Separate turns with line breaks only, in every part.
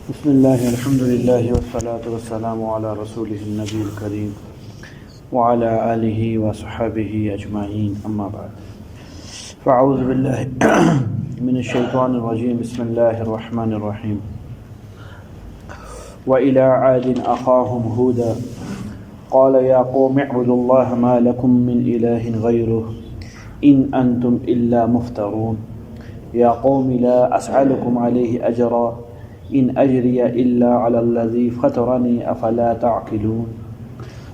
بسم اللہ الحمد للہ والصلاة والسلام علی رسولہ النبی الکریم وعلی آلہ وصحبہ اجمعین اما بعد فاعوذ باللہ من الشیطان الرجیم بسم اللہ الرحمن الرحیم وإلی عاد اخاهم ہودا قال یا قوم اعبدوا اللہ ما لکم من الہ غیرہ ان انتم الا مفترون یا قوم لا اسألکم علیہ اجرا ان اجری الا علی الذی فطرنی افلا تعقلون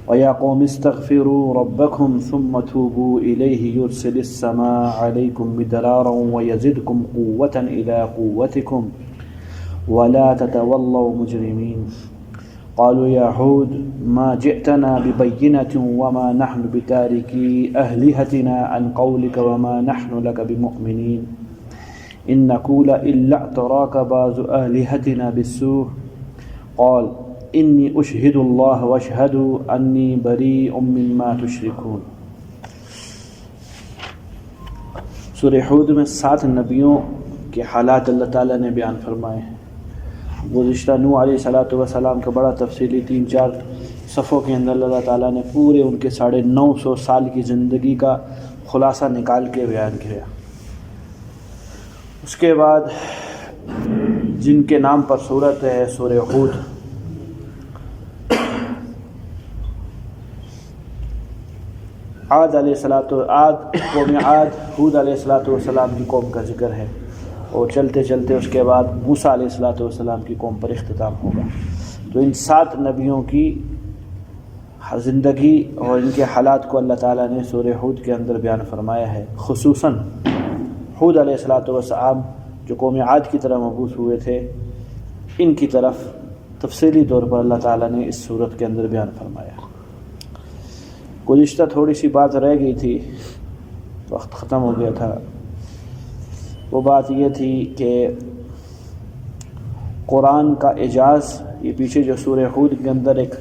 ویا قوم استغفروا ربکم ثم توبوا الیہ یرسل السماء علیکم مدرارا ویزدکم قوة الى قوتکم ولا تتولوا مجرمین قالوا یا هود ما جئتنا ببینة وما نحن بتارکی آلہتنا عن قولک وما نحن لک بمؤمنین إن نقول إلا اعتراك بعض آلهتنا بالسوء قال إني أشهد الله واشهد أني بريء مما تشركون۔ سورہ ہود میں 7 نبیوں کے حالات اللہ تعالیٰ نے بیان فرمائے ہیں۔ گزشتہ نوح علیہ السلام کا بڑا تفصیلی 3-4 صفحوں کے اندر اللہ تعالیٰ نے پورے ان کے 950 سال کی زندگی کا خلاصہ نکال کے بیان کیا۔ اس کے بعد جن کے نام پر سورت ہے سورہ ہود، قوم عاد ہود علیہ السلام کی قوم کا ذکر ہے، اور چلتے چلتے اس کے بعد موسیٰ علیہ السلام کی قوم پر اختتام ہوگا۔ تو ان 7 نبیوں کی زندگی اور ان کے حالات کو اللہ تعالیٰ نے سورہ ہود کے اندر بیان فرمایا ہے۔ خصوصاً ہود علیہ السلام جو قوم عاد کی طرح مبعوث ہوئے تھے، ان کی طرف تفصیلی طور پر اللہ تعالیٰ نے اس صورت کے اندر بیان فرمایا۔ گزشتہ تھوڑی سی بات رہ گئی تھی، وقت ختم ہو گیا تھا۔ وہ بات یہ تھی کہ قرآن کا اعجاز، یہ پیچھے جو سورہ ہود کے اندر ایک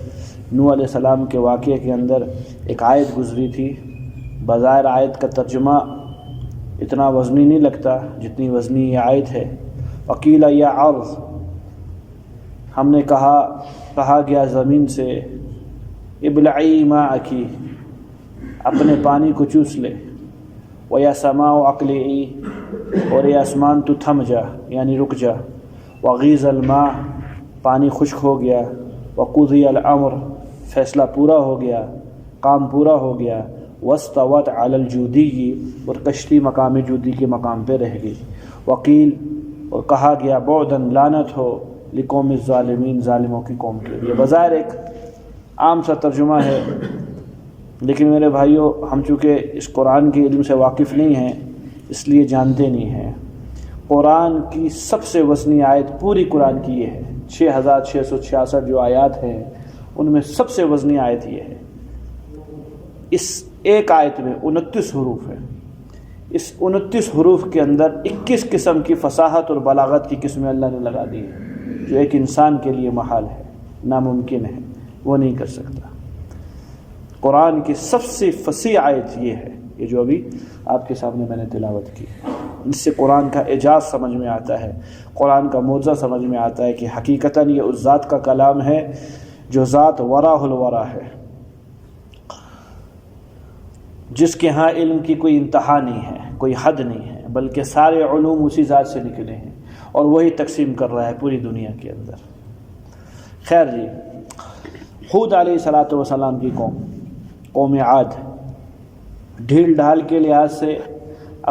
نوح علیہ السلام کے واقعے کے اندر ایک آیت گزری تھی، بظاہر آیت کا ترجمہ اتنا وزنی نہیں لگتا جتنی وزنی یہ آیت ہے۔ وقیل یا عرض، ہم نے کہا گیا زمین سے، ابلعی ماءکی، اپنے پانی کو چوس لے، ویا سماء اقلعی، اور یہ آسمان تو تھم جا یعنی رک جا، وغیض الماء، پانی خشک ہو گیا، وقضی الامر، فیصلہ پورا ہو گیا، کام پورا ہو گیا، واستوت علی الجودی، اور کشتی مقام جودی کے مقام پہ رہ گئی، وقیل، اور کہا گیا بعداً، لعنت ہو لقوم الظالمین، ظالموں کی قوم کے لیے۔ بظاہر ایک عام سا ترجمہ ہے، لیکن میرے بھائیوں، ہم چونکہ اس قرآن کے علم سے واقف نہیں ہیں اس لیے جانتے نہیں ہیں۔ قرآن کی سب سے وزنی آیت پوری قرآن کی یہ ہے، 6666 جو آیات ہیں ان میں سب سے وزنی آیت یہ ہے۔ اس ایک آیت میں 29 حروف ہیں، اس 29 حروف کے اندر 21 قسم کی فصاحت اور بلاغت کی قسمیں اللہ نے لگا دی ہیں، جو ایک انسان کے لیے محال ہے، ناممکن ہے، وہ نہیں کر سکتا۔ قرآن کی سب سے فصیح آیت یہ ہے، یہ جو ابھی آپ کے سامنے میں نے تلاوت کی ہے۔ اس سے قرآن کا اعجاز سمجھ میں آتا ہے، قرآن کا معجزہ سمجھ میں آتا ہے کہ حقیقتاً یہ اس ذات کا کلام ہے جو ذات ورا الورا ہے، جس کے ہاں علم کی کوئی انتہا نہیں ہے، کوئی حد نہیں ہے، بلکہ سارے علوم اسی ذات سے نکلے ہیں، اور وہی تقسیم کر رہا ہے پوری دنیا کے اندر۔ خیر جی، ہود علیہ السلام کی قوم عاد، ڈھیل ڈھال کے لحاظ سے،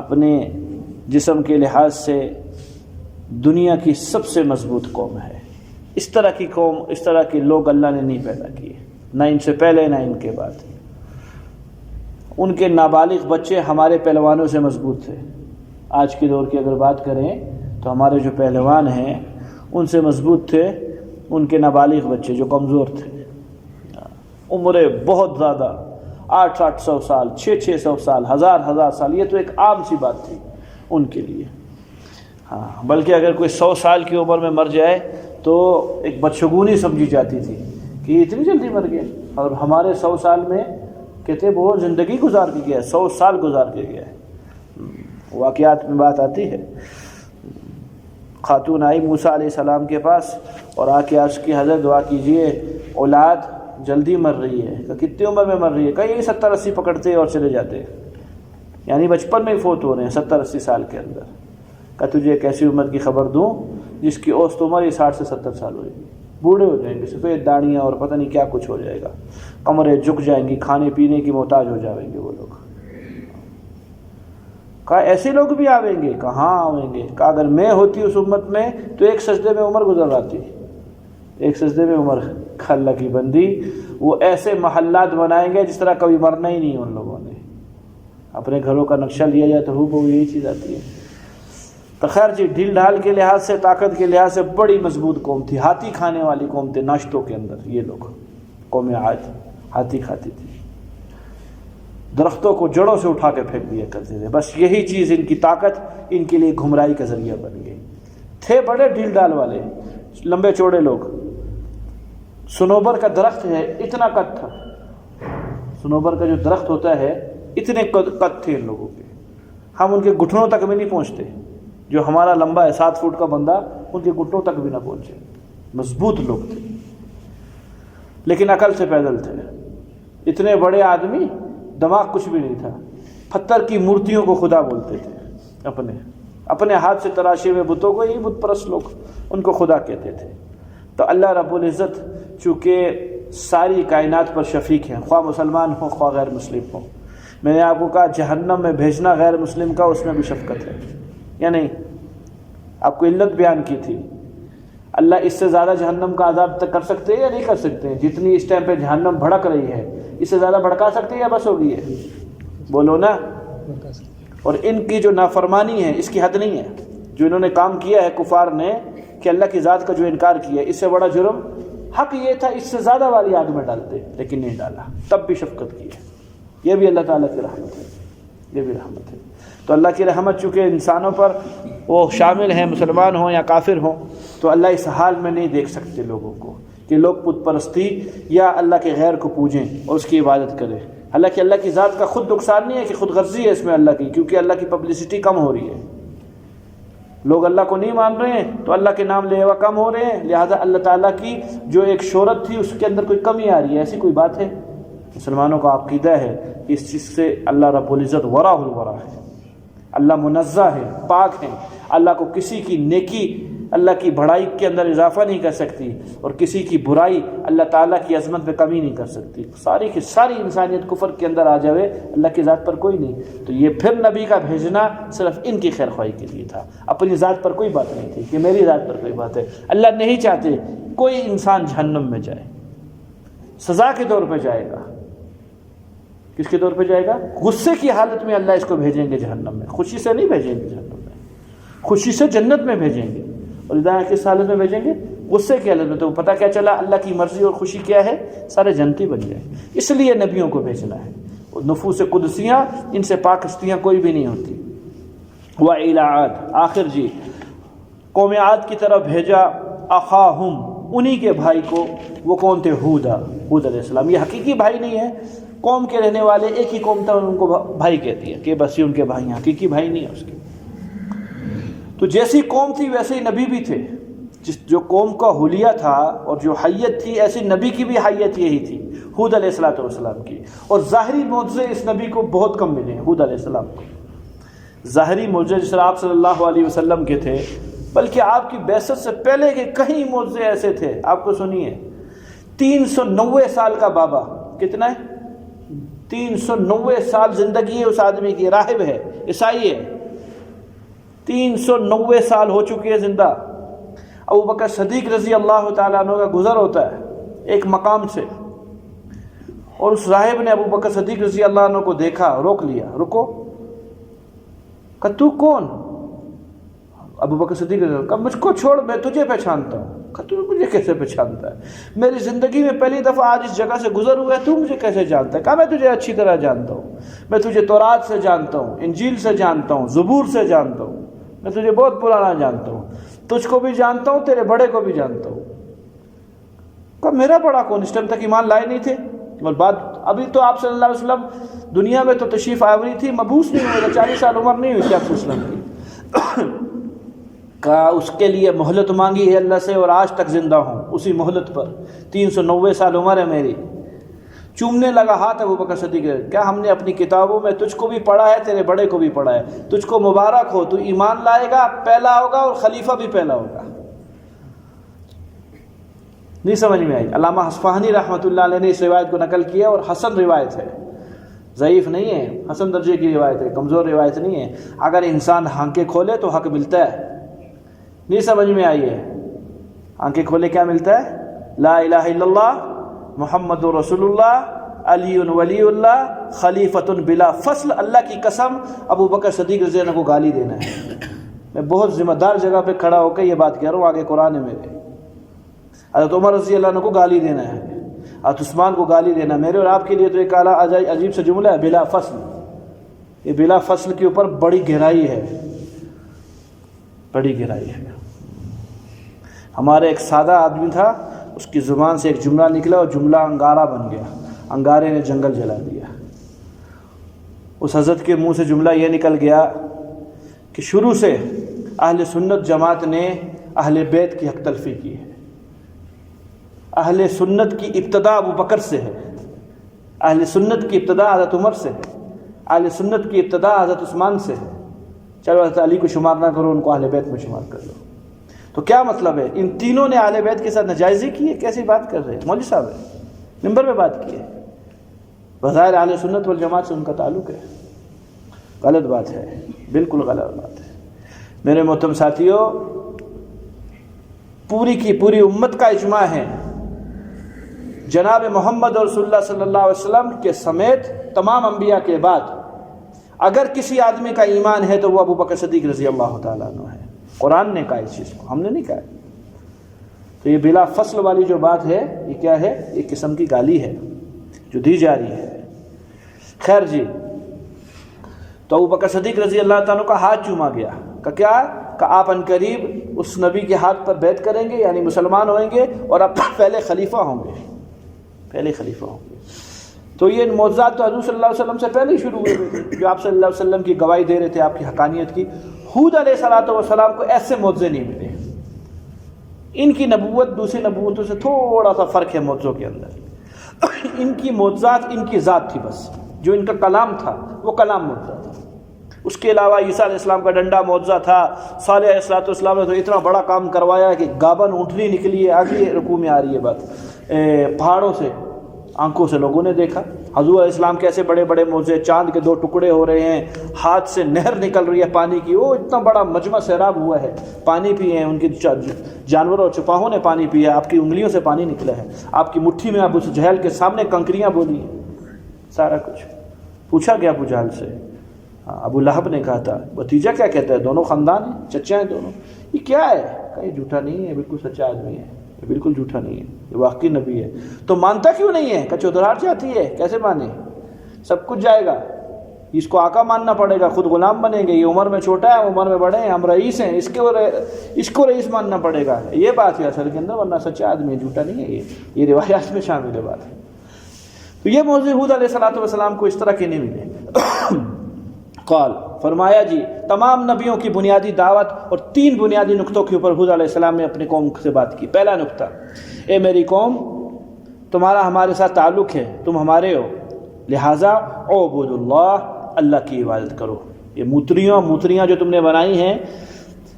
اپنے جسم کے لحاظ سے دنیا کی سب سے مضبوط قوم ہے۔ اس طرح کی قوم، اس طرح کے لوگ اللہ نے نہیں پیدا کیے، نہ ان سے پہلے نہ ان کے بعد۔ ان کے نابالغ بچے ہمارے پہلوانوں سے مضبوط تھے۔ آج کے دور کی اگر بات کریں تو ہمارے جو پہلوان ہیں ان سے مضبوط تھے ان کے نابالغ بچے جو کمزور تھے، عمریں بہت زیادہ، 800 سال، 600 سال، 1000 سال، یہ تو ایک عام سی بات تھی ان کے لیے۔ ہاں، بلکہ اگر کوئی 100 سال کی عمر میں مر جائے تو ایک بدشگونی سمجھی جاتی تھی کہ یہ اتنی جلدی مر گیا، اور ہمارے 100 سال میں کہتے وہ زندگی گزار کے گیا ہے، 100 سال گزار کے گیا ہے۔ واقعات میں بات آتی ہے۔ خاتون آئی موسیٰ علیہ السلام کے پاس اور آ کے عرض کی حضرت دعا کیجئے اولاد جلدی مر رہی ہے. کہ کتنی عمر میں مر رہی ہے؟ کہ یہی 70-80 پکڑتے اور چلے جاتے، یعنی بچپن میں ہی فوت ہو رہے ہیں 70-80 سال کے اندر. کہ تجھے ایک ایسی عمر کی خبر دوں جس کی اوسط عمر ہی 60 سے 70 سال ہوئے گی، بوڑھے ہو جائیں گے، سفید داڑیاں اور پتہ نہیں کیا کچھ ہو جائے گا، کمریں جھک جائیں گی، کھانے پینے کی محتاج ہو جائیں گے وہ لوگ. کہا ایسے لوگ بھی آویں گے؟ کہاں آویں گے؟ کہا اگر میں ہوتی اس امت میں تو ایک سجدے میں عمر گزر آتی، ایک سجدے میں عمر. اللہ کی بندی وہ ایسے محلات بنائیں گے جس طرح کبھی مرنا ہی نہیں ان لوگوں نے. اپنے گھروں کا نقشہ لیا جائے تو ہو یہی چیز آتی ہے. تو خیر جی، ڈھیل ڈھال کے لحاظ سے، طاقت کے لحاظ سے بڑی مضبوط قوم تھی، ہاتھی کھانے والی قوم تھے ناشتوں کے اندر. یہ لوگ قوم عاد ہاتھی کھاتی تھی، درختوں کو جڑوں سے اٹھا کے پھینک دیا کرتے تھے. بس یہی چیز، ان کی طاقت ان کے لیے گھمراہی کا ذریعہ بن گئی. تھے بڑے ڈھیل ڈال والے، لمبے چوڑے لوگ. سنوبر کا درخت ہے، اتنا قد تھا. سنوبر کا جو درخت ہوتا ہے اتنے قد تھے ان لوگوں کے، ہم ان کے گھٹنوں تک بھی نہیں پہنچتے. جو ہمارا لمبا ہے 7 فٹ کا بندہ ان کے گھٹنوں تک بھی نہ پہنچے. مضبوط لوگ تھے لیکن عقل سے پیدل تھے. اتنے بڑے آدمی، دماغ کچھ بھی نہیں تھا. پتھر کی مورتیوں کو خدا بولتے تھے، اپنے ہاتھ سے تراشے ہوئے بتوں کو، یہی بت پرست لوگ ان کو خدا کہتے تھے. تو اللہ رب العزت چونکہ ساری کائنات پر شفیق ہیں، خواہ مسلمان ہوں خواہ غیر مسلم ہوں. میں نے آپ کو کہا جہنم میں بھیجنا غیر مسلم کا، اس میں بھی شفقت ہے یا نہیں؟ آپ کو علت بیان کی تھی. اللہ اس سے زیادہ جہنم کا عذاب تک کر سکتے ہیں یا نہیں کر سکتے ہیں؟ جتنی اس ٹائم پہ جہنم بھڑک رہی ہے، اس سے زیادہ بھڑکا سکتے ہیں یا بس ہو گئی ہے؟ بولو نا. اور ان کی جو نافرمانی ہے اس کی حد نہیں ہے. جو انہوں نے کام کیا ہے کفار نے کہ اللہ کی ذات کا جو انکار کیا، اس سے بڑا جرم حق یہ تھا اس سے زیادہ والی آگ میں ڈالتے، لیکن نہیں ڈالا، تب بھی شفقت کی ہے. یہ بھی اللہ تعالیٰ کی رحمت ہے، یہ بھی رحمت ہے. تو اللہ کی رحمت چونکہ انسانوں پر وہ شامل ہیں، مسلمان ہوں یا کافر ہوں، تو اللہ اس حال میں نہیں دیکھ سکتے لوگوں کو کہ لوگ بت پرستی یا اللہ کے غیر کو پوجیں اور اس کی عبادت کریں. حالانکہ اللہ کی ذات کا خود نقصان نہیں ہے کہ خود غرضی ہے اس میں اللہ کی، کیونکہ اللہ کی پبلسٹی کم ہو رہی ہے. لوگ اللہ کو نہیں مان رہے ہیں تو اللہ کے نام لے ہوا کم ہو رہے ہیں، لہذا اللہ تعالیٰ کی جو ایک شہرت تھی اس کے اندر کوئی کمی آ رہی ہے. ایسی کوئی بات ہے؟ مسلمانوں کا عقیدہ ہے کہ اس چیز سے اللہ رب العزت ورا الورا ہے، اللہ منزہ ہے، پاک ہے. اللہ کو کسی کی نیکی، اللہ کی بڑائی کے اندر اضافہ نہیں کر سکتی، اور کسی کی برائی اللہ تعالیٰ کی عظمت میں کمی نہیں کر سکتی. ساری کی ساری انسانیت کفر کے اندر آ جاوے، اللہ کی ذات پر کوئی نہیں. تو یہ پھر نبی کا بھیجنا صرف ان کی خیر خواہی کے لیے تھا، اپنی ذات پر کوئی بات نہیں تھی کہ میری ذات پر کوئی بات ہے. اللہ نہیں چاہتے کوئی انسان جہنم میں جائے، سزا کے طور پہ جائے گا. کس کے طور پہ جائے گا؟ غصے کی حالت میں اللہ اس کو بھیجیں گے جہنم میں، خوشی سے نہیں بھیجیں گے جہنم میں، خوشی سے جنت میں بھیجیں گے. اور ہدایت کس حالت میں بھیجیں گے؟ غصے کی حالت میں. تو پتہ کیا چلا اللہ کی مرضی اور خوشی کیا ہے؟ سارے جنتی بن جائیں. اس لیے نبیوں کو بھیجنا ہے. نفوس قدسیاں، ان سے پاک ہستیاں کوئی بھی نہیں ہوتی. وَإِلَىٰ عَادٍ، آخر جی قوم عاد کی طرف بھیجا اخاہم، انہی کے بھائی کو. وہ کون تھے؟ ہود علیہ السلام. یہ حقیقی بھائی نہیں ہے، قوم کے رہنے والے ایک ہی قوم تھا، ان کو بھائی کہتی ہے کہ بس یہ ان کے بھائی ہیں، حقیقی بھائی نہیں ہے اس کے. تو جیسی قوم تھی ویسے ہی نبی بھی تھے. جو قوم کا حلیہ تھا اور جو حیت تھی، ایسی نبی کی بھی حیت یہی تھی، ہود علیہ السلام کی. اور ظاہری معجزے اس نبی کو بہت کم ملے ہیں، ہود علیہ السلام کو. ظاہری معجزے جس طرح آپ صلی اللہ علیہ وسلم کے تھے، بلکہ آپ کی بعثت سے پہلے کے کئی معجزے ایسے تھے. آپ کو سنیے، 390 سال کا بابا. کتنا ہے؟ 390 سال زندگی ہے اس آدمی کی. راہب ہے، عیسائی ہے، 390 سال ہو چکی ہے زندہ. ابو بکر صدیق رضی اللہ تعالیٰ عنہ کا گزر ہوتا ہے ایک مقام سے، اور اس راہب نے ابو بکر صدیق رضی اللہ عنہ کو دیکھا، روک لیا. رکو. کہ تو کون؟ ابو بکر صدیق رضی اللہ عنہ کہا مجھ کو چھوڑ، میں تجھے پہچانتا ہوں. کہ تو مجھے کیسے پہچانتا ہے؟ میری زندگی میں پہلی دفعہ آج اس جگہ سے گزر ہوا ہے، تو مجھے کیسے جانتا ہے؟ کہا میں تجھے اچھی طرح جانتا ہوں، میں تجھے تورات سے جانتا ہوں، انجیل سے جانتا ہوں، زبور سے جانتا ہوں، میں تجھے بہت پرانا جانتا ہوں، تجھ کو بھی جانتا ہوں، تیرے بڑے کو بھی جانتا ہوں. کہا میرا بڑا کون؟ اس ٹائم تک ایمان لائے نہیں تھے. اور بات ابھی تو آپ صلی اللہ علیہ وسلم دنیا میں تو تشریف آوری تھی، مبعوث نہیں ہوئے، 40 سال عمر نہیں ہوئی تھی آپ وسلم کی. کہا اس کے لیے مہلت مانگی ہے اللہ سے اور آج تک زندہ ہوں اسی مہلت پر، 390 سال عمر ہے میری۔ چومنے لگا ہاتھ ابو بکر صدیق، کیا ہم نے اپنی کتابوں میں تجھ کو بھی پڑھا ہے، تیرے بڑے کو بھی پڑھا ہے، تجھ کو مبارک ہو، تو ایمان لائے گا، پہلا ہوگا اور خلیفہ بھی پہلا ہوگا۔ نہیں سمجھ میں آئی؟ علامہ اصفہانی رحمۃ اللہ علیہ نے اس روایت کو نقل کیا اور حسن روایت ہے، ضعیف نہیں ہے، حسن درجے کی روایت ہے، کمزور روایت نہیں ہے۔ اگر انسان آنکھیں کھولے تو حق ملتا ہے۔ نہیں سمجھ میں آئی ہے؟ آنکھیں کھولے کیا ملتا ہے؟ لا الہ الا اللہ محمد رسول اللہ علی ولی اللہ خلیفۃ بلا فصل۔ اللہ کی قسم ابو بکر صدیق رضی اللہ عنہ کو گالی دینا ہے۔ میں بہت ذمہ دار جگہ پہ کھڑا ہو کے یہ بات کہہ رہا ہوں، آگے قرآن ہے میرے۔ حضرت عمر رضی اللہ عنہ کو گالی دینا ہے، حضرت عثمان کو گالی دینا، میرے اور آپ کے لیے تو ایک عجیب سا جملہ ہے، بلا فصل۔ یہ بلا فصل کے اوپر بڑی گہرائی ہے، بڑی گہرائی ہے۔ ہمارے ایک سادہ آدمی تھا، اس کی زبان سے ایک جملہ نکلا اور جملہ انگارہ بن گیا، انگارے نے جنگل جلا دیا۔ اس حضرت کے منہ سے جملہ یہ نکل گیا کہ شروع سے اہل سنت جماعت نے اہل بیت کی حق تلفی کی ہے۔ اہل سنت کی ابتدا ابو بکر سے ہے، اہل سنت کی ابتدا حضرت عمر سے ہے، اہل سنت کی ابتدا حضرت عثمان سے ہے۔ چلو حضرت علی کو شمار نہ کرو، ان کو اہل بیت میں شمار کر لو۔ تو کیا مطلب ہے؟ ان تینوں نے اہل بیت کے ساتھ ناجائزی کی ہے؟ کیسی بات کر رہے ہیں مولوی صاحب؟ ہے ممبر پہ بات کی ہے، بظاہر اہل سنت والجماعت سے ان کا تعلق ہے۔ غلط بات ہے، بالکل غلط بات ہے۔ میرے محترم ساتھیوں، پوری کی پوری امت کا اجماع ہے، جناب محمد رسول اللہ صلی اللہ علیہ وسلم کے سمیت تمام انبیاء کے بعد اگر کسی آدمی کا ایمان ہے تو وہ ابو بکر صدیق رضی اللہ تعالیٰ عنہ ہے۔ قرآن نے کہا اس چیز کو، ہم نے نہیں کہا۔ تو یہ بلا فصل والی جو بات ہے، یہ کیا ہے؟ ایک قسم کی گالی ہے جو دی جا رہی ہے۔ خیر جی، تو ابو بکر صدیق رضی اللہ تعالیٰ کا ہاتھ چوما گیا، کہ کیا کہ آپ ان قریب اس نبی کے ہاتھ پر بیعت کریں گے، یعنی مسلمان ہوئیں گے اور آپ پہلے خلیفہ ہوں گے، پہلے خلیفہ ہوں گے۔ تو یہ معجزات تو حضور صلی اللہ علیہ وسلم سے پہلے ہی شروع ہوئے تھے، جو آپ صلی اللہ علیہ وسلم کی گواہی دے رہے تھے آپ کی حقانیت کی۔ ہود علیہ السلام کو ایسے معجزے نہیں ملے، ان کی نبوت دوسری نبوتوں سے تھوڑا سا فرق ہے معجزوں کے اندر۔ ان کی معجزات ان کی ذات تھی، بس جو ان کا کلام تھا وہ کلام معجزہ تھا۔ اس کے علاوہ عیسیٰ علیہ السلام کا ڈنڈا معجزہ تھا، صالح علیہ السلام نے تو اتنا بڑا کام کروایا کہ گابن اونٹنی نکلی ہے، آگے رکوع میں آ رہی ہے بات، پہاڑوں سے آنکھوں سے لوگوں نے دیکھا۔ حضور علیہ السلام کیسے بڑے بڑے معجزے، چاند کے 2 ٹکڑے ہو رہے ہیں، ہاتھ سے نہر نکل رہی ہے پانی کی، وہ اتنا بڑا مجمع سیراب ہوا ہے، پانی پیے ہیں، ان کی جانوروں اور چپاہوں نے پانی پیا، آپ کی انگلیوں سے پانی نکلا ہے، آپ کی مٹھی میں ابو جہل کے سامنے کنکریاں بولی ہیں، سارا کچھ پوچھا گیا ابو جہل سے۔ ابو لہب نے کہا تھا، بھتیجا کیا کہتا ہے، دونوں خاندان ہیں، چچا ہیں دونوں، یہ کیا ہے؟ کہا یہ جھوٹا نہیں ہے، بالکل سچا آدمی ہے، یہ بالکل جھوٹا نہیں ہے، یہ واقعی نبی ہے۔ تو مانتا کیوں نہیں ہے؟ کہ چودراہٹ جاتی ہے، کیسے مانے؟ سب کچھ جائے گا، اس کو آقا ماننا پڑے گا، خود غلام بنیں گے، یہ عمر میں چھوٹا ہے، عمر میں بڑے ہیں، ہم رئیس ہیں، اس کو رئیس ماننا پڑے گا۔ یہ بات ہے اصل کے اندر، ورنہ سچا آدمی ہے، جھوٹا نہیں ہے، یہ روایات میں شامل ہے بات ہے۔ تو یہ موضوع ہود علیہ السلام کو اس طرح کے نہیں ملے۔ قال، فرمایا جی، تمام نبیوں کی بنیادی دعوت اور 3 بنیادی نقطوں کے اوپر ہود علیہ السلام نے اپنی قوم سے بات کی۔ پہلا نقطہ، اے میری قوم، تمہارا ہمارے ساتھ تعلق ہے، تم ہمارے ہو، لہٰذا اعبد اللہ، اللہ کی عبادت کرو۔ یہ موتریاں جو تم نے بنائی ہیں،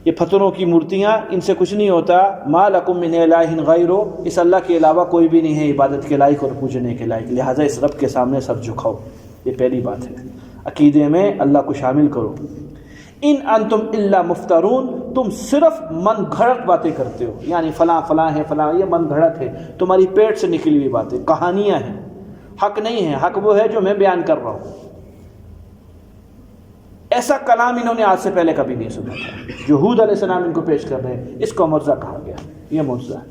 یہ پتھروں کی مورتیاں، ان سے کچھ نہیں ہوتا۔ ما لکم من الہ غیرہ، اس اللہ کے علاوہ کوئی بھی نہیں ہے عبادت کے لائق اور پوجنے کے لائق، لہٰذا اس رب کے سامنے سر جھکاؤ۔ یہ پہلی بات ہے، عقیدے میں اللہ کو شامل کرو۔ ان انتم الا مفترون، تم صرف من گھڑت باتیں کرتے ہو، یعنی فلاں فلاں ہے، فلاں، یہ من گھڑت ہے، تمہاری پیٹ سے نکلی ہوئی باتیں، کہانیاں ہیں، حق نہیں ہے۔ حق وہ ہے جو میں بیان کر رہا ہوں۔ ایسا کلام انہوں نے آج سے پہلے کبھی نہیں سنا تھا جو ہود علیہ السلام ان کو پیش کر رہے ہیں، اس کو معجزہ کہا گیا۔ یہ معجزہ ہے۔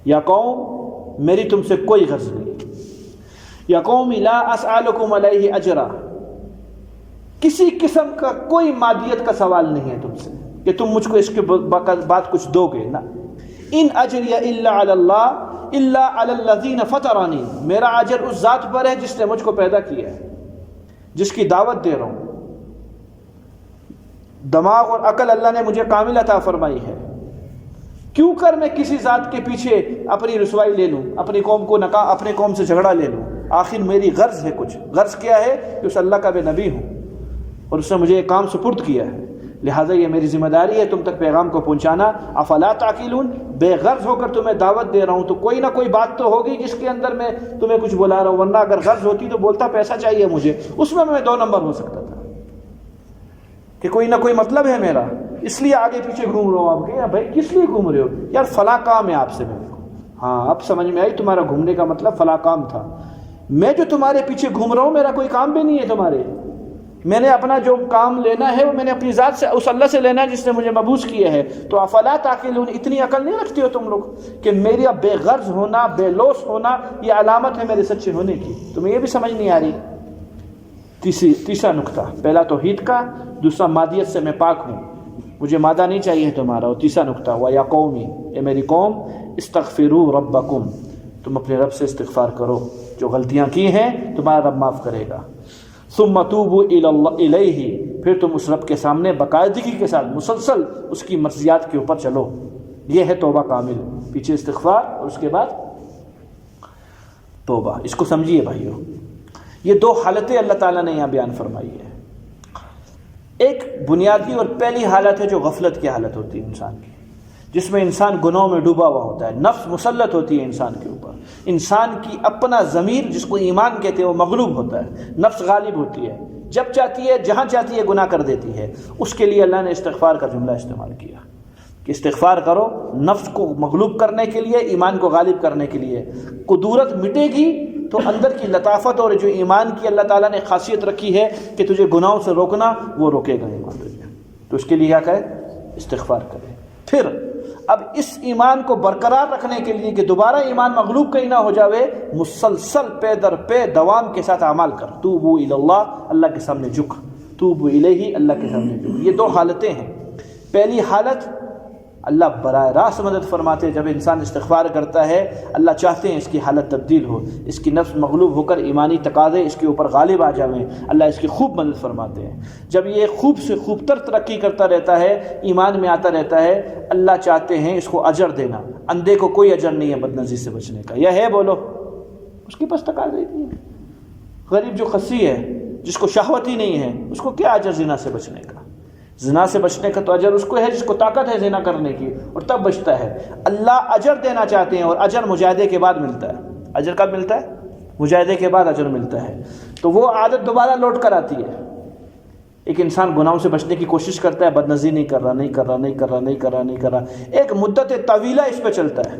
یا قوم، میری تم سے کوئی غرض نہیں، یا قوم لا اسألکم علیہ اجرا، کسی قسم کا کوئی مادیت کا سوال نہیں ہے تم سے کہ تم مجھ کو اس کے بعد کچھ دو گے، نہ۔ ان اجری الا علی اللہ الا علی الذین فطرانی، میرا اجر اس ذات پر ہے جس نے مجھ کو پیدا کیا ہے، جس کی دعوت دے رہا ہوں۔ دماغ اور عقل اللہ نے مجھے کامل عطا فرمائی ہے، کیوں کر میں کسی ذات کے پیچھے اپنی رسوائی لے لوں، اپنی قوم کو اپنے قوم سے جھگڑا لے لوں؟ آخر میری غرض ہے کچھ، غرض کیا ہے کہ اس اللہ کا میں نبی ہوں اور اس نے مجھے ایک کام سپرد کیا ہے، لہٰذا یہ میری ذمہ داری ہے تم تک پیغام کو پہنچانا۔ افلا تعقلون، بے غرض ہو کر تمہیں دعوت دے رہا ہوں تو کوئی نہ کوئی بات تو ہوگی جس کے اندر میں تمہیں کچھ بلا رہا ہوں، ورنہ اگر غرض ہوتی تو بولتا پیسہ چاہیے مجھے، اس میں 2 نمبر ہو سکتا تھا کہ کوئی نہ کوئی مطلب ہے میرا، اس لیے آگے پیچھے گھوم رہا ہوں۔ آپ کہ بھائی کس لیے گھوم رہے ہو؟ یار فلاں کام ہے آپ سے میرے کو۔ ہاں اب سمجھ میں آئی تمہارا گھومنے کا مطلب فلاں کام تھا۔ میں جو تمہارے پیچھے گھوم رہا ہوں میرا کوئی کام بھی نہیں ہے تمہارے، میں نے اپنا جو کام لینا ہے وہ میں نے اپنی ذات سے، اس اللہ سے لینا ہے جس نے مجھے مبعوث کیا ہے۔ تو افلا تعقلون، اتنی عقل نہیں رکھتے ہو تم لوگ کہ میرا بے غرض ہونا، بے لوث ہونا یہ علامت ہے میرے سچے ہونے کی؟ تمہیں یہ بھی سمجھ نہیں آ رہی؟ تیسرا نقطہ، پہلا توحید کا، دوسرا مادیت سے میں پاک ہوں، مجھے مادہ نہیں چاہیے تمہارا، اور تیسرا نقطہ وَيَا قَوْمِ، اے میری قوم، اسْتَغْفِرُوا رَبَّكُمْ، تم اپنے رب سے استغفار کرو، جو غلطیاں کی ہیں تمہارا رب معاف کرے گا۔ ثُمَّ تُوبُوا إِلَيْهِ، پھر تم اس رب کے سامنے باقاعدگی کے ساتھ مسلسل اس کی مرضیات کے اوپر چلو، یہ ہے توبہ کامل، پیچھے استغفار اور اس کے بعد توبہ۔ اس کو سمجھیے بھائیو، یہ 2 حالتیں اللہ تعالیٰ نے یہاں بیان فرمائی ہے۔ ایک بنیادی اور پہلی حالت ہے جو غفلت کی حالت ہوتی ہے انسان کی، جس میں انسان گناہوں میں ڈوبا ہوا ہوتا ہے، نفس مسلط ہوتی ہے انسان کے اوپر، انسان کی اپنا ضمیر جس کو ایمان کہتے ہیں وہ مغلوب ہوتا ہے، نفس غالب ہوتی ہے، جب چاہتی ہے جہاں چاہتی ہے گناہ کر دیتی ہے۔ اس کے لیے اللہ نے استغفار کا جملہ استعمال کیا کہ استغفار کرو، نفس کو مغلوب کرنے کے لیے، ایمان کو غالب کرنے کے لیے۔ قدورت مٹے گی تو اندر کی لطافت اور جو ایمان کی اللہ تعالیٰ نے خاصیت رکھی ہے کہ تجھے گناہوں سے روکنا، وہ روکے گا ایمان تجھے۔ تو اس کے لیے کیا کرے؟ استغفار کرے۔ پھر اب اس ایمان کو برقرار رکھنے کے لیے کہ دوبارہ ایمان مغلوب کہیں نہ ہو جاوے، مسلسل پے در پے دوام کے ساتھ اعمال کر۔ توبوا الی اللہ، اللہ کے سامنے جھک، توبوا الیہ، اللہ کے سامنے جھک۔ یہ 2 حالتیں ہیں۔ پہلی حالت اللہ براہ راست مدد فرماتے ہیں، جب انسان استغفار کرتا ہے اللہ چاہتے ہیں اس کی حالت تبدیل ہو، اس کی نفس مغلوب ہو کر ایمانی تقاضے اس کے اوپر غالب آ جائیں، اللہ اس کی خوب مدد فرماتے ہیں۔ جب یہ خوب سے خوب تر ترقی کرتا رہتا ہے، ایمان میں آتا رہتا ہے، اللہ چاہتے ہیں اس کو اجر دینا۔ اندھے کو کوئی اجر نہیں ہے بدنظری سے بچنے کا، یا ہے بولو؟ اس کے پاس تقاضے ہی نہیں ہے۔ غریب جو خسی ہے، جس کو شہوت ہی نہیں ہے، اس کو کیا اجر زنا سے بچنے کا؟ زنا سے بچنے کا تو اجر اس کو ہے جس کو طاقت ہے زنا کرنے کی، اور تب بچتا ہے۔ اللہ اجر دینا چاہتے ہیں، اور اجر مجاہدے کے بعد ملتا ہے۔ اجر کب ملتا ہے؟ مجاہدے کے بعد اجر ملتا ہے۔ تو وہ عادت دوبارہ لوٹ کر آتی ہے۔ ایک انسان گناہوں سے بچنے کی کوشش کرتا ہے، بدنظری نہیں کر رہا، ایک مدت طویلہ اس پہ چلتا ہے،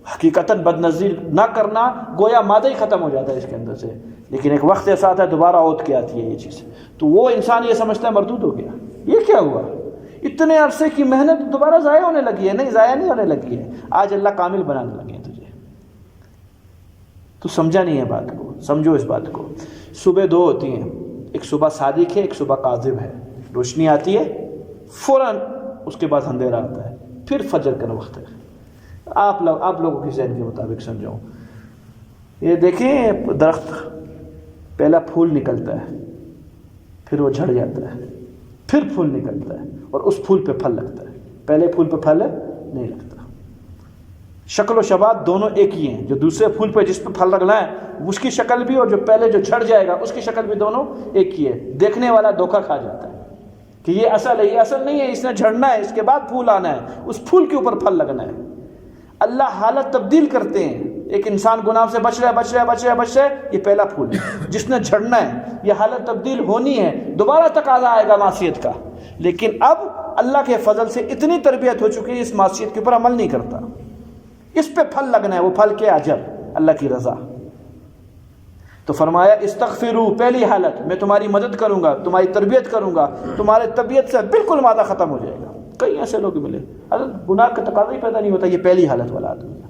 حقیقتاً بدنظری نہ کرنا گویا مادہ ہی ختم ہو جاتا ہے اس کے اندر سے، لیکن ایک وقت ایسا آتا ہے دوبارہ اوت کے آتی ہے یہ چیز، تو وہ انسان یہ سمجھتا ہے مردود ہو گیا، یہ کیا ہوا، اتنے عرصے کی محنت دوبارہ ضائع ہونے لگی ہے۔ نہیں، ضائع نہیں ہونے لگی ہے، آج اللہ کامل بنانے لگے ہیں تجھے۔ تو سمجھا نہیں ہے بات کو، سمجھو اس بات کو۔ صبح 2 ہوتی ہیں، ایک صبح صادق ہے، ایک صبح کاذب ہے۔ روشنی آتی ہے فوراً، اس کے بعد اندھیرا آتا ہے، پھر فجر کا وقت ہے۔ آپ لوگوں کی ذہن کے مطابق سمجھاؤں، یہ دیکھیں درخت، پہلا پھول نکلتا ہے، پھر وہ جھڑ جاتا ہے، پھر پھول نکلتا ہے، اور اس پھول پہ پھل لگتا ہے۔ پہلے پھول پہ پھل نہیں لگتا۔ شکل و شباب دونوں ایک ہی ہیں، جو دوسرے پھول پہ جس پہ پھل لگنا ہے اس کی شکل بھی، اور جو پہلے جو جھڑ جائے گا اس کی شکل بھی دونوں ایک ہی ہے۔ دیکھنے والا دھوکہ کھا جاتا ہے کہ یہ اصل ہے، یہ اصل نہیں ہے، اس نے جھڑنا ہے، اس کے بعد پھول آنا ہے، اس پھول کے اوپر پھل لگنا ہے۔ اللہ حالت تبدیل کرتے ہیں۔ ایک انسان گناہ سے بچ رہا ہے، یہ پہلا پھول ہے جس نے جھڑنا ہے، یہ حالت تبدیل ہونی ہے، دوبارہ تقاضا آئے گا معصیت کا، لیکن اب اللہ کے فضل سے اتنی تربیت ہو چکی ہے اس معصیت کے اوپر عمل نہیں کرتا، اس پہ پھل لگنا ہے۔ وہ پھل کیا؟ اجر، اللہ کی رضا۔ تو فرمایا استغفروا، پہلی حالت میں تمہاری مدد کروں گا، تمہاری تربیت کروں گا، تمہارے طبیعت سے بالکل مادہ ختم ہو جائے گا۔ کئی ایسے لوگ ملے، حضرت گناہ کا تقاضا ہی پیدا نہیں ہوتا، یہ پہلی حالت والا آدمی ہے،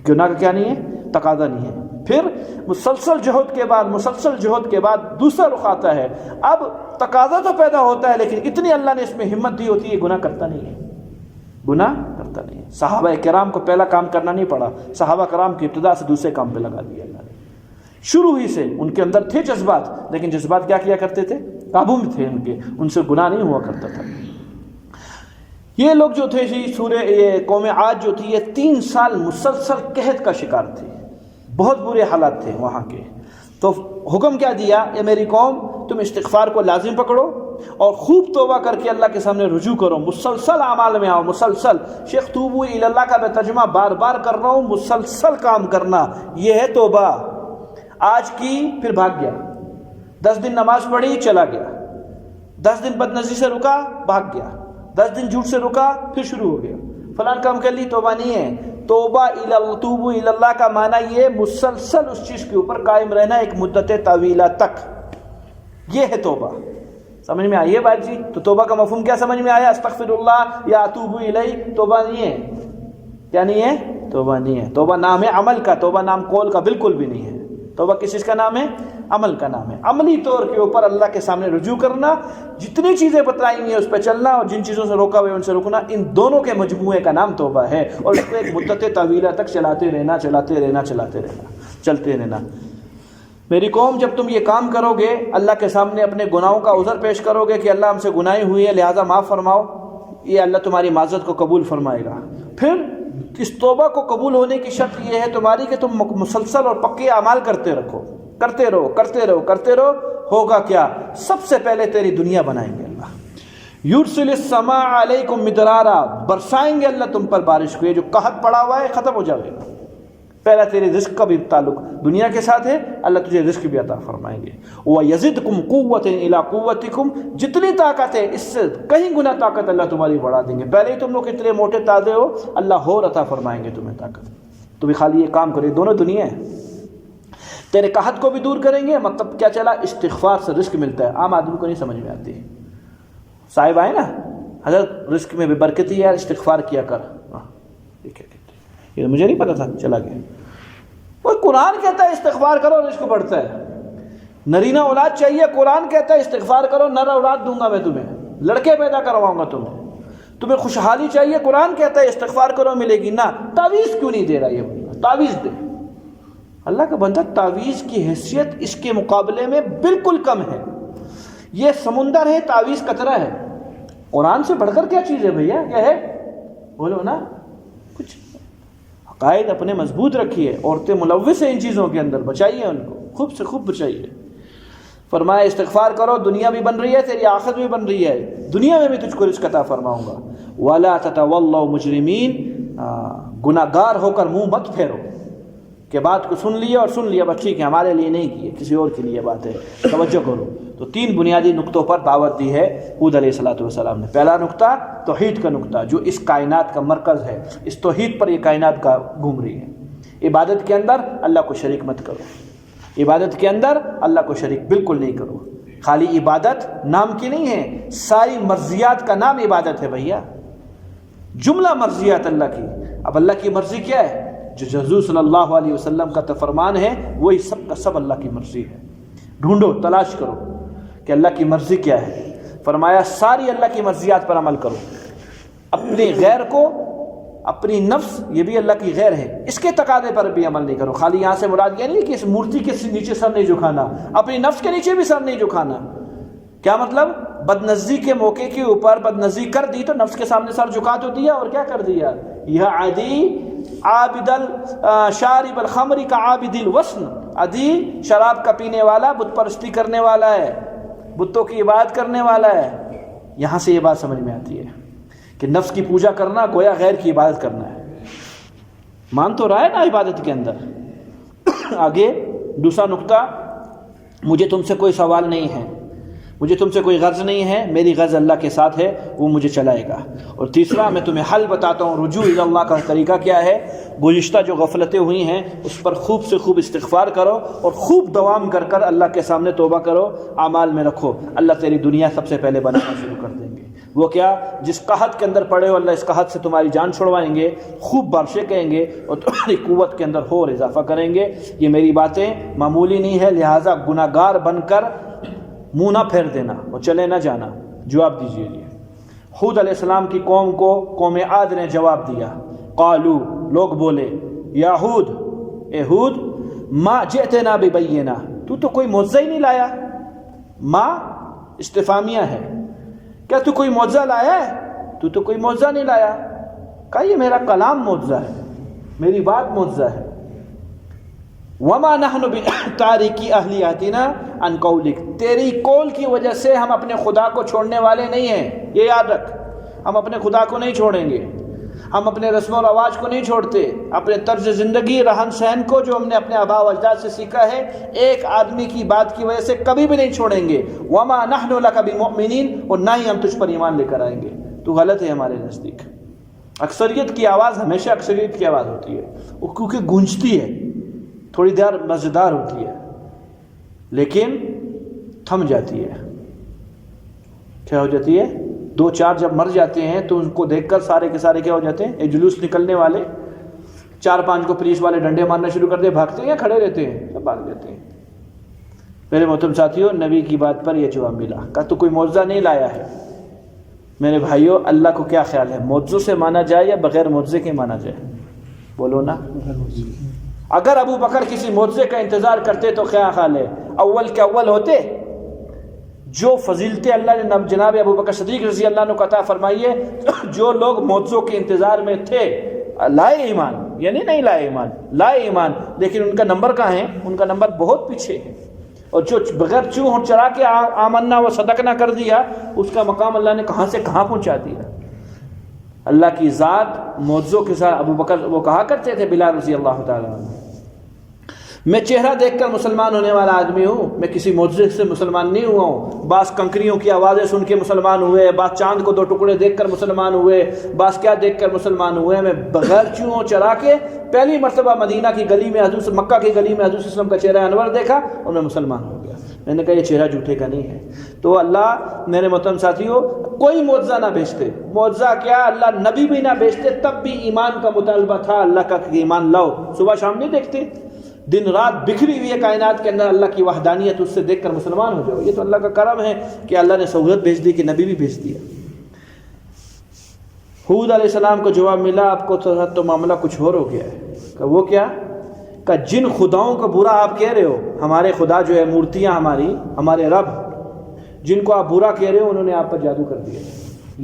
گناہ کا کیا نہیں ہے؟ تقاضا نہیں ہے۔ پھر مسلسل جہد کے بعد دوسرا رخ آتا ہے، اب تقاضا تو پیدا ہوتا ہے لیکن اتنی اللہ نے اس میں ہمت دی ہوتی ہے، گناہ کرتا نہیں ہے۔ صحابہ کرام کو پہلا کام کرنا نہیں پڑا، صحابہ کرام کی ابتدا سے دوسرے کام پہ لگا دیا اللہ نے۔ شروع ہی سے ان کے اندر تھے جذبات، لیکن جذبات کیا کرتے تھے؟ قابو میں تھے ان سے گناہ نہیں ہوا کرتا تھا۔ یہ لوگ جو تھے یہ قوم عاد جو تھی، یہ 3 سال مسلسل قحط کا شکار تھی، بہت برے حالات تھے وہاں کے۔ تو حکم کیا دیا، یہ میری قوم تم استغفار کو لازم پکڑو اور خوب توبہ کر کے اللہ کے سامنے رجوع کرو، مسلسل اعمال میں آؤ، مسلسل۔ شیخ توبو الی اللہ کا میں ترجمہ بار بار کر رہا ہوں، مسلسل کام کرنا، یہ ہے توبہ۔ آج کی پھر بھاگ گیا، 10 دن نماز پڑھی چلا گیا، 10 دن بدنظری سے رکا بھاگ گیا، 10 دن جھوٹ سے رکا پھر شروع ہو گیا، فلان کام کر لی، توبہ نہیں ہے۔ توبہ توبو الی اللہ کا معنی یہ مسلسل اس چیز کے اوپر قائم رہنا ایک مدت طویلہ تک، یہ ہے توبہ۔ سمجھ میں آئی ہے بات جی؟ تو توبہ کا مفہوم کیا سمجھ میں آیا؟ استغفر اللہ یا اتوب الیہ توبہ نہیں ہے۔ کیا نہیں ہے؟ توبہ نہیں ہے۔ توبہ نام ہے عمل کا، توبہ نام قول کا بالکل بھی نہیں ہے۔ توبہ کس چیز کا نام ہے؟ عمل کا نام ہے۔ عملی طور کے اوپر اللہ کے سامنے رجوع کرنا، جتنی چیزیں بتلائیں گی اس پہ چلنا، اور جن چیزوں سے روکا ہوئے ان سے رکنا، ان دونوں کے مجموعے کا نام توبہ ہے، اور اس کو ایک مدت طویلہ تک چلتے رہنا، چلتے رہنا۔ میری قوم جب تم یہ کام کرو گے، اللہ کے سامنے اپنے گناہوں کا عذر پیش کرو گے کہ اللہ ہم سے گناہیں ہوئی ہے لہٰذا معاف فرماؤ، یہ اللہ تمہاری معذرت کو قبول فرمائے گا۔ پھر اس توبہ کو قبول ہونے کی شرط یہ ہے تمہاری کہ تم مسلسل اور پکے اعمال کرتے رہو۔ ہوگا کیا؟ سب سے پہلے تیری دنیا بنائیں گے اللہ۔ یرسل السماء علیکم مدرارا، برسائیں گے اللہ تم پر بارش کو، یہ جو قحط پڑا ہوا ہے ختم ہو جائے گا۔ پہلا تیرے رزق کا بھی تعلق دنیا کے ساتھ ہے، اللہ تجھے رزق بھی عطا فرمائیں گے۔ وَيَزِدْكُمْ قُوَّةً إِلَىٰ قُوَّتِكُمْ، جتنی طاقت ہے اس سے کہیں گنا طاقت اللہ تمہاری بڑھا دیں گے۔ پہلے ہی تم لوگ اتنے موٹے تازے ہو، اللہ اور عطا فرمائیں گے تمہیں طاقت۔ تو بھی خالی یہ کام کرے، دونوں دنیا ہے۔ تیرے قحط کو بھی دور کریں گے، مطلب کیا چلا؟ استغفار سے رزق ملتا ہے، عام آدمی کو نہیں سمجھ میں آتی۔ صاحب آئے نا حضرت رزق میں بے برکتی ہے، استغفار کیا کر، یہ مجھے نہیں پتا تھا، چلا گیا۔ وہ قرآن کہتا ہے استغفار کرو رزق بڑھتا ہے۔ نرینہ اولاد چاہیے، قرآن کہتا ہے استغفار کرو نر اولاد دوں گا میں تمہیں، لڑکے پیدا کرواؤں گا تمہیں خوشحالی چاہیے، قرآن کہتا ہے استغفار کرو ملے گی۔ نہ تعویذ کیوں نہیں دے رہا یہ بندہ؟ تعویذ دے۔ اللہ کا بندہ تعویذ کی حیثیت اس کے مقابلے میں بالکل کم ہے۔ یہ سمندر ہے، تعویذ قطرہ ہے۔ قرآن سے بڑھ کر کیا چیز ہے بھیا؟ کیا ہے؟ بولو نا کچھ۔ عقائد اپنے مضبوط رکھیے، عورتیں ملوث ہیں ان چیزوں کے اندر، بچائیے ان کو، خوب سے خوب بچائیے۔ فرمایا استغفار کرو، دنیا بھی بن رہی ہے تیری، آخرت بھی بن رہی ہے، دنیا میں بھی تجھ کو رزق عطا فرماؤں گا۔ وَلَا تَتَوَلَّوْا مُجْرِمِينَ، گناہ گار ہو کر منہ مت پھیرو کہ بات کو سن لیا بس ٹھیک ہے، ہمارے لیے نہیں کی ہے، کسی اور کے لیے بات ہے، توجہ کرو۔ تو 3 بنیادی نقطوں پر دعوت دی ہے ہود علیہ السلام نے۔ پہلا نقطہ توحید کا نقطہ، جو اس کائنات کا مرکز ہے، اس توحید پر یہ کائنات کا گھوم رہی ہے۔ عبادت کے اندر اللہ کو شریک مت کرو، عبادت کے اندر اللہ کو شریک بالکل نہیں کرو۔ خالی عبادت نام کی نہیں ہے، ساری مرضیات کا نام عبادت ہے بھیا، جملہ مرضیات اللہ کی۔ اب اللہ کی مرضی کیا ہے؟ جو حضور صلی اللہ علیہ وسلم کا فرمان ہے وہی سب کا سب اللہ کی مرضی ہے۔ ڈھونڈو، تلاش کرو کہ اللہ کی مرضی کیا ہے۔ فرمایا ساری اللہ کی مرضیات پر عمل کرو، اپنے غیر کو، اپنی نفس یہ بھی اللہ کی غیر ہے، اس کے تقاضے پر بھی عمل نہیں کرو۔ خالی یہاں سے مراد یہ نہیں کہ اس مورتی کے نیچے سر نہیں جھکانا، اپنی نفس کے نیچے بھی سر نہیں جھکانا۔ کیا مطلب؟ بدنظری کے موقع کے اوپر بدنظری کر دی تو نفس کے سامنے سر جھکا تو دیا، اور کیا کر دیا؟ یہ عادی عابد شارب الخمر کا عابد الوثن، عادی شراب کا پینے والا، بت پرستی کرنے والا ہے، بتوں کی عبادت کرنے والا ہے۔ یہاں سے یہ بات سمجھ میں آتی ہے کہ نفس کی پوجا کرنا گویا غیر کی عبادت کرنا ہے۔ مان تو رہا ہے نا عبادت کے اندر۔ آگے دوسرا نقطہ، مجھے تم سے کوئی سوال نہیں ہے، مجھے تم سے کوئی غرض نہیں ہے، میری غرض اللہ کے ساتھ ہے، وہ مجھے چلائے گا۔ اور تیسرا، میں تمہیں حل بتاتا ہوں، رجوع الی اللہ کا طریقہ کیا ہے۔ گزشتہ جو غفلتیں ہوئی ہیں اس پر خوب سے خوب استغفار کرو، اور خوب دوام کر کر اللہ کے سامنے توبہ کرو، اعمال میں رکھو، اللہ تیری دنیا سب سے پہلے بنانا شروع کر دیں گے۔ وہ کیا؟ جس قحط کے اندر پڑے ہو اللہ اس قحط سے تمہاری جان چھڑوائیں گے، خوب بارشیں کہیں گے، اور تمہاری قوت کے اندر اور اضافہ کریں گے۔ یہ میری باتیں معمولی نہیں ہے، لہٰذا گناہ گار بن کر منہ نہ پھیر دینا اور چلے نہ جانا۔ جواب دیجیے جی۔ ہود علیہ السلام کی قوم کو قوم عاد نے جواب دیا، قالو، لوگ بولے، یا ہود، اے ہود، ما جئتنا ببینہ، تو کوئی معجزہ ہی نہیں لایا۔ ما استفہامیہ ہے، کیا تو کوئی معجزہ لایا ہے؟ تو کوئی معجزہ نہیں لایا۔ کہا یہ میرا کلام معجزہ ہے، میری بات معجزہ ہے۔ وما نحن بتارکی اہلیاتنا عن قولک، تیری قول کی وجہ سے ہم اپنے خدا کو چھوڑنے والے نہیں ہیں، یہ یاد رکھ، ہم اپنے خدا کو نہیں چھوڑیں گے، ہم اپنے رسم و رواج کو نہیں چھوڑتے، اپنے طرز زندگی رہن سہن کو جو ہم نے اپنے آباء و اجداد سے سیکھا ہے ایک آدمی کی بات کی وجہ سے کبھی بھی نہیں چھوڑیں گے۔ وما نحن لک بمؤمنین، اور نہ ہی ہم تجھ پر ایمان لے کر آئیں گے، تو غلط ہے ہمارے نزدیک۔ اکثریت کی آواز ہمیشہ اکثریت کی آواز ہوتی ہے، وہ کیونکہ گونجتی ہے، تھوڑی دیر مزیدار ہوتی ہے، لیکن تھم جاتی ہے۔ کیا ہو جاتی ہے؟ دو چار جب مر جاتے ہیں تو ان کو دیکھ کر سارے کے سارے کیا ہو جاتے ہیں؟ ایک جلوس نکلنے والے، چار پانچ کو پولیس والے ڈنڈے مارنا شروع کر دے، بھاگتے ہیں یا کھڑے رہتے ہیں؟ سب بھاگ جاتے ہیں۔ میرے محترم ساتھیوں، نبی کی بات پر یہ جواب ملا، کہا تو کوئی معجزہ نہیں لایا ہے۔ میرے بھائیوں، اللہ کو کیا خیال ہے، معجزوں سے مانا جائے یا بغیر معجزے کے مانا جائے؟ بولو نا۔ اگر ابو بکر کسی معجزے کا انتظار کرتے تو کیا خیال ہے، اول کے اول ہوتے؟ جو فضیلتیں اللہ نے جناب ابو بکر صدیق رضی اللہ عنہ کو عطا فرمائی ہے، جو لوگ معجزوں کے انتظار میں تھے لائے ایمان، یعنی نہیں لائے ایمان، لائے ایمان، لیکن ان کا نمبر کہاں ہے؟ ان کا نمبر بہت پیچھے ہے۔ اور جو بغیر چوں چرا کے آمنا و صدقنا کر دیا، اس کا مقام اللہ نے کہاں سے کہاں پہنچا دیا۔ اللہ کی ذات معجزوں کے ساتھ، ابو بکر وہ کہا کرتے تھے بلال رضی اللہ تعالیٰ عنہ، میں چہرہ دیکھ کر مسلمان ہونے والا آدمی ہوں، میں کسی معجزے سے مسلمان نہیں ہوا ہوں۔ بعض کنکریوں کی آوازیں سن کے مسلمان ہوئے، بعض چاند کو دو ٹکڑے دیکھ کر مسلمان ہوئے، بعض کیا دیکھ کر مسلمان ہوئے۔ میں بغیر چوں چرا کے پہلی مرتبہ مدینہ کی گلی میں حضور، مکہ کی گلی میں حضور صلی اللہ علیہ وسلم کا چہرہ انور دیکھا اور میں مسلمان ہو گیا۔ میں نے کہا یہ چہرہ جھوٹے کا نہیں ہے۔ تو اللہ، میرے محترم ساتھیوں، کوئی معجزہ نہ بھیجتے، معجزہ کیا اللہ نبی بھی نہ بھیجتے، تب بھی ایمان کا مطالبہ تھا اللہ کا کہ ایمان لاؤ۔ صبح شام نہیں دیکھتے، دن رات بکھری ہوئی ہے کائنات کے اندر اللہ کی وحدانیت، اس سے دیکھ کر مسلمان ہو جاؤ۔ یہ تو اللہ کا کرم ہے کہ اللہ نے سہولت بھیج دی کہ نبی بھی بھیج دیا۔ ہود علیہ السلام کو جواب ملا، آپ کو تو معاملہ کچھ اور ہو گیا ہے۔ کہ وہ کیا؟ کہ جن خداؤں کو برا آپ کہہ رہے ہو، ہمارے خدا جو ہے مورتیاں ہماری، ہمارے رب جن کو آپ برا کہہ رہے ہو، انہوں نے آپ پر جادو کر دیا۔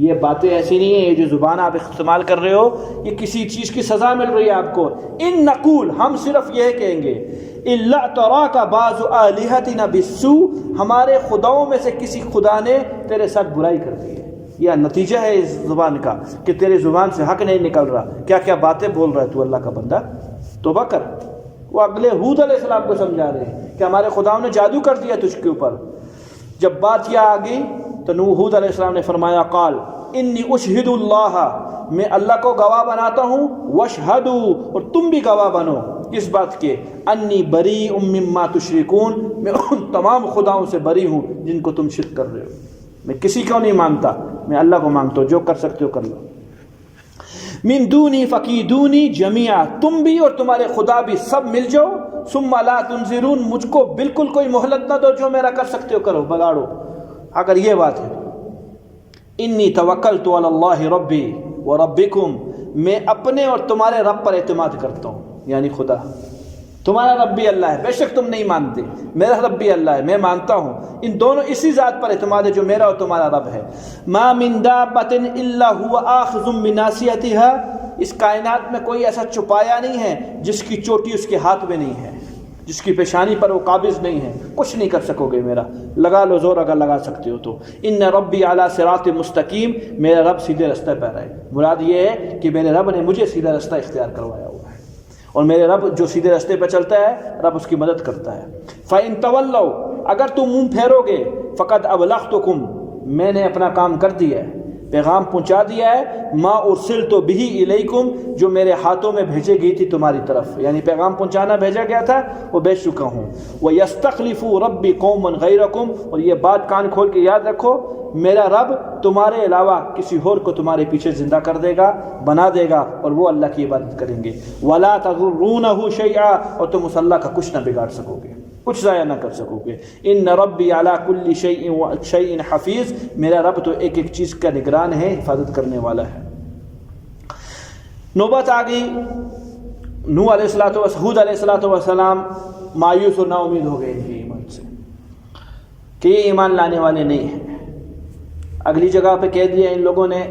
یہ باتیں ایسی نہیں ہیں، یہ جو زبان آپ استعمال کر رہے ہو، یہ کسی چیز کی سزا مل رہی ہے آپ کو۔ ان نقول، ہم صرف یہ کہیں گے، الا تراک بعض الہتنا بالسوء، ہمارے خداؤں میں سے کسی خدا نے تیرے ساتھ برائی کر دی ہے۔ یہ نتیجہ ہے اس زبان کا کہ تیرے زبان سے حق نہیں نکل رہا، کیا کیا باتیں بول رہا ہے تو اللہ کا بندہ، توبہ کر۔ وہ اگلے ہود علیہ السلام کو سمجھا رہے ہیں کہ ہمارے خداؤں نے جادو کر دیا تجھ کے اوپر۔ جب بات یہ آ گئی تو ہود علیہ السلام نے فرمایا، قال انی اشہد اللہ، میں اللہ کو گواہ بناتا ہوں، واشہدوا، اور تم بھی گواہ بنو اس بات کے، انی بریء مما تشرکون، میں ان تمام خداؤں سے بری ہوں جن کو تم شرک کر رہے ہو۔ میں کسی کو نہیں مانتا، میں اللہ کو مانگتا ہوں، جو کر سکتے ہو کر لو۔ من دونی فکیدونی جمیعا، تم بھی اور تمہارے خدا بھی سب مل جاؤ، ثم لا تنظرون، مجھ کو بالکل کوئی مہلت نہ دو، جو میرا کر سکتے ہو کرو، بگاڑو۔ اگر یہ بات ہے، انی توکلت علی اللہ ربی و ربکم، میں اپنے اور تمہارے رب پر اعتماد کرتا ہوں، یعنی خدا، تمہارا رب بھی اللہ ہے، بے شک تم نہیں مانتے، میرا رب بھی اللہ ہے، میں مانتا ہوں، ان دونوں اسی ذات پر اعتماد ہے جو میرا اور تمہارا رب ہے۔ ما من دابۃ الا هو آخذ بناصیتها، اس کائنات میں کوئی ایسا چپایا نہیں ہے جس کی چوٹی اس کے ہاتھ میں نہیں ہے، جس کی پیشانی پر وہ قابض نہیں ہے، کچھ نہیں کر سکو گے میرا، لگا لو زور اگر لگا سکتے ہو تو۔ ان ربی علی صراط مستقیم، میرا رب سیدھے راستے پر ہے۔ مراد یہ ہے کہ میرے رب نے مجھے سیدھا راستہ اختیار کروایا ہوا ہے، اور میرے رب جو سیدھے راستے پہ چلتا ہے، رب اس کی مدد کرتا ہے۔ فَإِن تَوَلَّوْا، اگر تم منہ پھیرو گے، فَقَدْ أَبْلَغْتُكُمْ، میں نے اپنا کام کر دیا ہے، پیغام پہنچا دیا ہے، ما ارسلت بہ الیکم، جو میرے ہاتھوں میں بھیجے گئی تھی تمہاری طرف، یعنی پیغام پہنچانا بھیجا گیا تھا، وہ بھیج چکا ہوں۔ وَيَسْتَخْلِفُ رَبِّي قَوْمًا غَيْرَكُمْ، اور یہ بات کان کھول کے یاد رکھو، میرا رب تمہارے علاوہ کسی اور کو تمہارے پیچھے زندہ کر دے گا، بنا دے گا، اور وہ اللہ کی عبادت کریں گے۔ وَلَا تَضُرُّونَهُ شَيْئًا، اور تم اس اللہ کا کچھ نہ بگاڑ سکو گے، کچھ ضائع نہ کر سکو گے۔ ان ربی علی کل شیء حفیظ، میرا رب تو ایک ایک چیز کا نگران ہے، حفاظت کرنے والا ہے۔ نوبت آ گئی، نوح علیہ ہود علیہ السلام مایوس اور نا امید ہو گئے ان کے ایمان سے کہ یہ ایمان لانے والے نہیں ہیں۔ اگلی جگہ پہ کہہ دیا ان لوگوں نے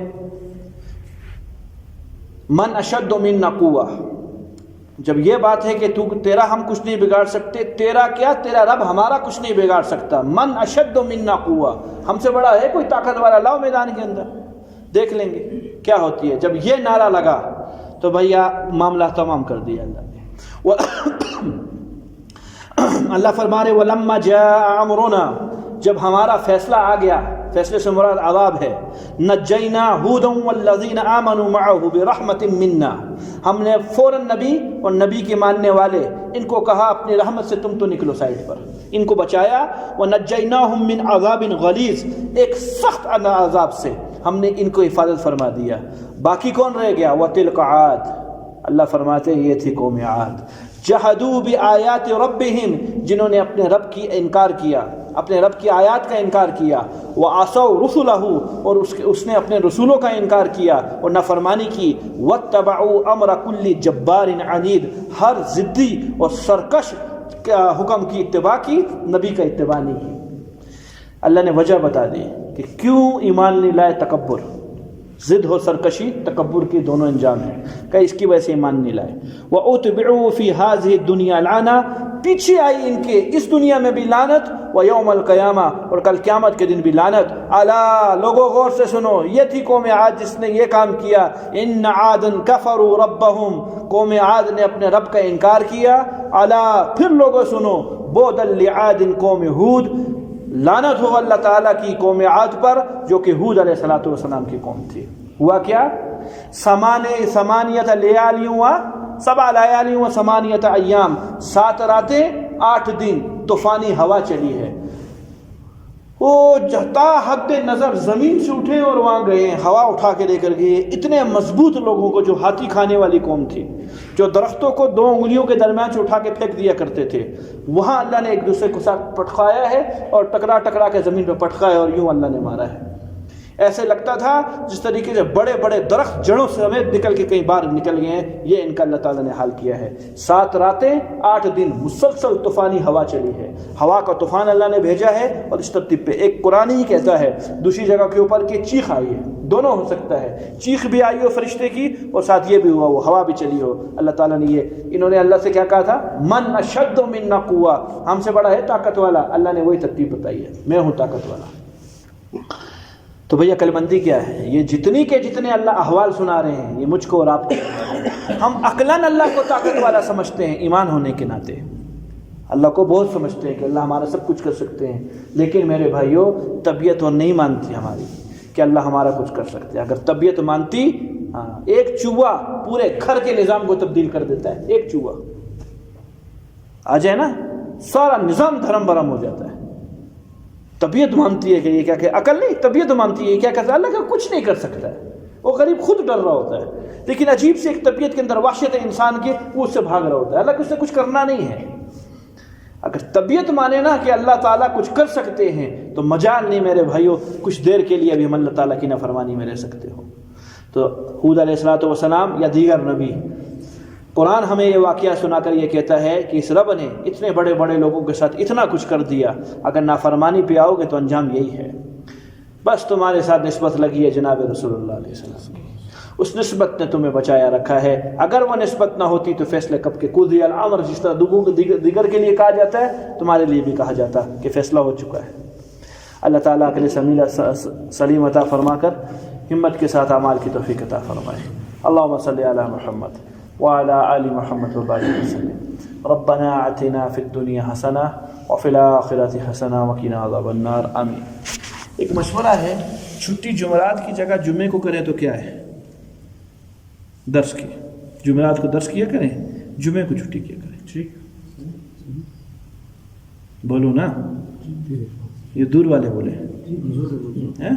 من اشد منا قوہ، جب یہ بات ہے کہ تیرا ہم کچھ نہیں بگاڑ سکتے، تیرا کیا، تیرا رب ہمارا کچھ نہیں بگاڑ سکتا، من اشد منا قوہ، ہم سے بڑا ہے کوئی طاقت والا، لاؤ میدان کے اندر دیکھ لیں گے کیا ہوتی ہے۔ جب یہ نعرہ لگا تو بھیا معاملہ تمام کر دیا اللہ نے۔ اللہ فرما رہے وَلَمَّا جَاءَ أَمْرُنَا، جب ہمارا فیصلہ آ گیا، فیصلے سے مراد عذاب ہے، نجینا ہودا والذین آمنوا معه برحمت منا، ہم نے فوراً نبی اور نبی کے ماننے والے ان کو کہا اپنی رحمت سے تم تو نکلو سائڈ پر، ان کو بچایا، ونجیناہم من عذاب غلیظ، ایک سخت عذاب سے ہم نے ان کو حفاظت فرما دیا۔ باقی کون رہ گیا؟ وتلک عاد، اللہ فرماتے یہ تھی قوم عاد، جحدوا بآیات ربہم، جنہوں نے اپنے رب کی انکار کیا، اپنے رب کی آیات کا انکار کیا، وعصوا رسلہ، اور اس نے اپنے رسولوں کا انکار کیا اور نافرمانی کی، واتبعوا امر کل جبار عنید، ہر ضدی اور سرکش حکم کی اتباع کی، نبی کا اتباع نہیں کی۔ اللہ نے وجہ بتا دی کہ کیوں ایمان نہیں لائے، تکبر، ضد ہو سرکشی، تکبر کی دونوں انجام ہیں کہ اس کی وجہ سے ایمان نہیں لائے۔ وَأُتْبِعُوا فِي هَذِهِ الدُّنْيَا لَعْنَةً، پیچھے آئی ان کے اس دنیا میں بھی لعنت، وَيَوْمَ الْقِيَامَةِ، اور کل قیامت کے دن بھی لعنت۔ الا، لوگوں غور سے سنو، یہ تھی قوم عاد جس نے یہ کام کیا، ان عاد کفروا ربہم، قوم عاد نے اپنے رب کا انکار کیا۔ الا، پھر لوگوں سنو، بعدا لعاد قوم ہود، لعنت ہو اللہ تعالیٰ کی قوم عاد پر جو کہ ہود علیہ السلام کی قوم تھی۔ ہوا کیا؟ ثمانیت لیالیوں و سبع لیالیوں و ثمانیت ایام، 7 راتیں 8 دن طوفانی ہوا چلی ہے، وہ جتا حد نظر زمین سے اٹھے اور وہاں گئے، ہوا اٹھا کے لے کر گئے اتنے مضبوط لوگوں کو جو ہاتھی کھانے والی قوم تھی، جو درختوں کو 2 انگلیوں کے درمیان سے اٹھا کے پھینک دیا کرتے تھے، وہاں اللہ نے ایک دوسرے کو ساتھ پٹخایا ہے اور ٹکرا ٹکرا کے زمین پہ پٹخایا اور یوں اللہ نے مارا ہے۔ ایسے لگتا تھا جس طریقے سے بڑے بڑے درخت جڑوں سمیت نکل کے کئی بار نکل گئے ہیں، یہ ان کا اللہ تعالیٰ نے حال کیا ہے۔ 7 راتیں 8 دن مسلسل طوفانی ہوا چلی ہے، ہوا کا طوفان اللہ نے بھیجا ہے، اور اس ترتیب پہ ایک قرآن ہی کہتا ہے، دوسری جگہ کے اوپر کہ چیخ آئی ہے، دونوں ہو سکتا ہے، چیخ بھی آئی ہو فرشتے کی اور ساتھ یہ بھی ہوا وہ ہوا بھی چلی ہو۔ اللہ تعالیٰ نے انہوں نے اللہ سے کیا کہا تھا؟ من اشد منا قوہ، ہم سے بڑا ہے طاقت والا، اللہ نے وہی ترتیب بتائی ہے، میں ہوں طاقت والا۔ تو بھیا کل بندی کیا ہے؟ یہ جتنی کے جتنے اللہ احوال سنا رہے ہیں یہ مجھ کو اور آپ کو، ہم عقلاً اللہ کو طاقت والا سمجھتے ہیں، ایمان ہونے کے ناطے اللہ کو بہت سمجھتے ہیں کہ اللہ ہمارا سب کچھ کر سکتے ہیں، لیکن میرے بھائیوں طبیعت وہ نہیں مانتی ہماری کہ اللہ ہمارا کچھ کر سکتے ہیں۔ اگر طبیعت مانتی، ایک چوہا پورے گھر کے نظام کو تبدیل کر دیتا ہے، ایک چوہا آ جائے نا سارا نظام دھرم برم ہو جاتا ہے۔ طبیعت مانتی ہے کہ یہ کیا کہ عقل نہیں، طبیعت مانتی ہے یہ کیا کہتا ہے، اللہ کا کچھ نہیں کر سکتا ہے، وہ غریب خود ڈر رہا ہوتا ہے، لیکن عجیب سے ایک طبیعت کے اندر وحشت ہے انسان کی، وہ اس سے بھاگ رہا ہوتا ہے، اللہ کو اس سے کچھ کرنا نہیں ہے۔ اگر طبیعت مانے نا کہ اللہ تعالیٰ کچھ کر سکتے ہیں تو مجال نہیں میرے بھائیوں، کچھ دیر کے لیے بھی ہم اللہ تعالیٰ کی نافرمانی میں رہ سکتے ہو۔ تو ہود علیہ السلام یا دیگر نبی، قرآن ہمیں یہ واقعہ سنا کر یہ کہتا ہے کہ اس رب نے اتنے بڑے بڑے لوگوں کے ساتھ اتنا کچھ کر دیا، اگر نافرمانی پہ آؤ گے تو انجام یہی ہے۔ بس تمہارے ساتھ نسبت لگی ہے جناب رسول اللہ علیہ السلام کی، اس نسبت نے تمہیں بچایا رکھا ہے، اگر وہ نسبت نہ ہوتی تو فیصلے کب کے قضی الامر، جس طرح دیگر کے لیے کہا جاتا ہے تمہارے لیے بھی کہا جاتا کہ فیصلہ ہو چکا ہے۔ اللہ تعالیٰ کے لیے سلیم عطا فرما کر ہمت کے ساتھ اعمال کی توفیق عطا فرمائے۔ اللہم صلی علی محمد وعلى آل محمد وبارك وسلم۔ ربنا آتنا في الدنيا حسنة وفي الآخرة حسنة وقنا عذاب النار، آمین۔ ایک مشورہ ہے، چھٹی جمعرات کی جگہ جمعے کو کریں تو کیا ہے؟ درس کی، جمعرات کو درس کیا کریں، جمعے کو چھٹی کیا کریں، ٹھیک؟ بولو نا، یہ دور والے بولے ہیں۔